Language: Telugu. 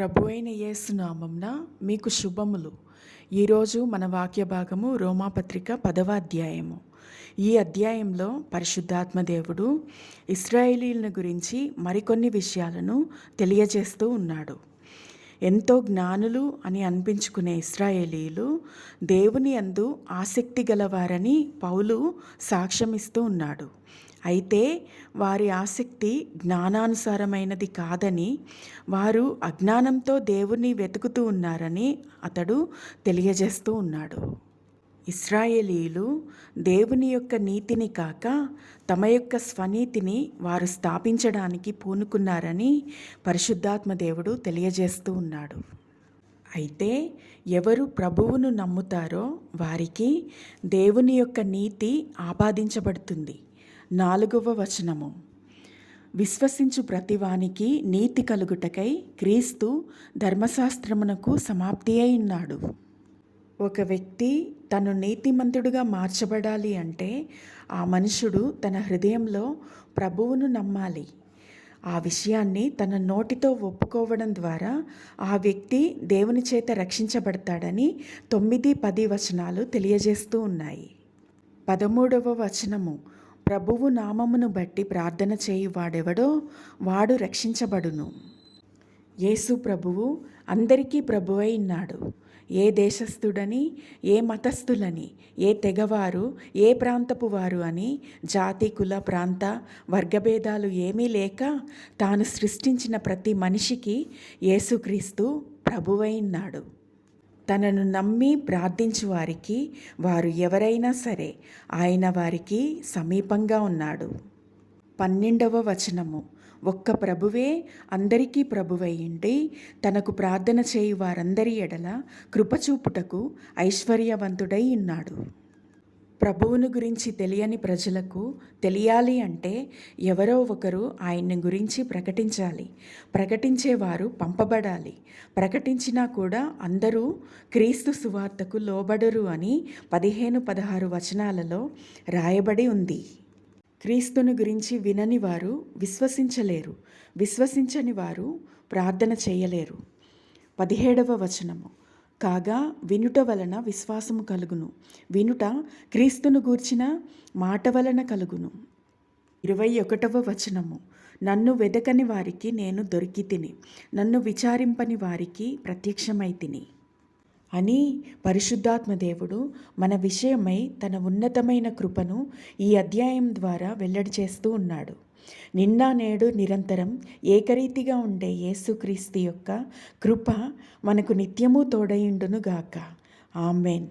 ప్రభువైన యేసు నామమున మీకు శుభములు. ఈరోజు మన వాక్య భాగము రోమాపత్రిక 10వ అధ్యాయము. ఈ అధ్యాయంలో పరిశుద్ధాత్మ దేవుడు ఇశ్రాయేలీయుల గురించి మరికొన్ని విషయాలను తెలియజేస్తూ ఉన్నాడు. ఎంతో జ్ఞానులు అని అనిపించుకునే ఇశ్రాయేలీయులు దేవుని యందు ఆసక్తి గలవారని పౌలు సాక్ష్యమిస్తూ ఉన్నాడు. అయితే వారి ఆసక్తి జ్ఞానానుసారమైనది కాదని, వారు అజ్ఞానంతో దేవుణ్ణి వెతుకుతూ ఉన్నారని అతడు తెలియజేస్తూ ఉన్నాడు. ఇశ్రాయేలీయులు దేవుని యొక్క నీతిని కాక తమ యొక్క స్వనీతిని వారు స్థాపించడానికి పూనుకున్నారని పరిశుద్ధాత్మ దేవుడు తెలియజేస్తూ ఉన్నాడు. అయితే ఎవరు ప్రభువును నమ్ముతారో వారికి దేవుని యొక్క నీతి ఆపాదించబడుతుంది. 4వ వచనము, విశ్వసించు ప్రతివానికి నీతి కలుగుటకై క్రీస్తు ధర్మశాస్త్రమునకు సమాప్తి అయి ఉన్నాడు. ఒక వ్యక్తి తను నీతిమంతుడుగా మార్చబడాలి అంటే ఆ మనుషుడు తన హృదయంలో ప్రభువును నమ్మాలి. ఆ విషయాన్ని తన నోటితో ఒప్పుకోవడం ద్వారా ఆ వ్యక్తి దేవుని చేత రక్షించబడతాడని 9-10 వచనాలు తెలియజేస్తూ ఉన్నాయి. 13వ వచనము, ప్రభువు నామమును బట్టి ప్రార్థన చేయువాడెవడో వాడు రక్షించబడును. యేసు ప్రభువు అందరికీ ప్రభువై ఉన్నాడు. ఏ దేశస్థుడని, ఏ మతస్థులని, ఏ తెగవారు, ఏ ప్రాంతపు వారు అని జాతి, కుల, ప్రాంత, వర్గభేదాలు ఏమీ లేక తాను సృష్టించిన ప్రతి మనిషికి యేసుక్రీస్తు ప్రభువై ఉన్నాడు. తనను నమ్మి ప్రార్థించు వారికి, వారు ఎవరైనా సరే, ఆయన వారికి సమీపంగా ఉన్నాడు. 12వ వచనము, ఒక్క ప్రభువే అందరికీ ప్రభువయ్యుండి తనకు ప్రార్థన చేయు వారందరి ఎడల కృపచూపుటకు ఐశ్వర్యవంతుడై ఉన్నాడు. ప్రభువును గురించి తెలియని ప్రజలకు తెలియాలి అంటే ఎవరో ఒకరు ఆయన్ని గురించి ప్రకటించాలి. ప్రకటించేవారు పంపబడాలి. ప్రకటించినా కూడా అందరూ క్రీస్తు సువార్తకు లోబడరు అని 15-16 వచనాలలో రాయబడి ఉంది. క్రీస్తుని గురించి వినని వారు విశ్వసించలేరు. విశ్వసించని వారు ప్రార్థన చేయలేరు. 17వ వచనము, కాగా వినుట వలన విశ్వాసము కలుగును, వినుట క్రీస్తును గూర్చిన మాట వలన కలుగును. 21వ వచనము, నన్ను వెదకని వారికి నేను దొరికితిని, నన్ను విచారింపని వారికి ప్రత్యక్షమైతిని అని పరిశుద్ధాత్మ దేవుడు మన విషయమై తన ఉన్నతమైన కృపను ఈ అధ్యాయం ద్వారా వెల్లడి చేస్తూ ఉన్నాడు. నిన్న నేడు నిరంతరం ఏకరీతిగా ఉండే యేసుక్రీస్తు యొక్క కృప మనకు నిత్యము తోడయుండును గాక. ఆమేన్.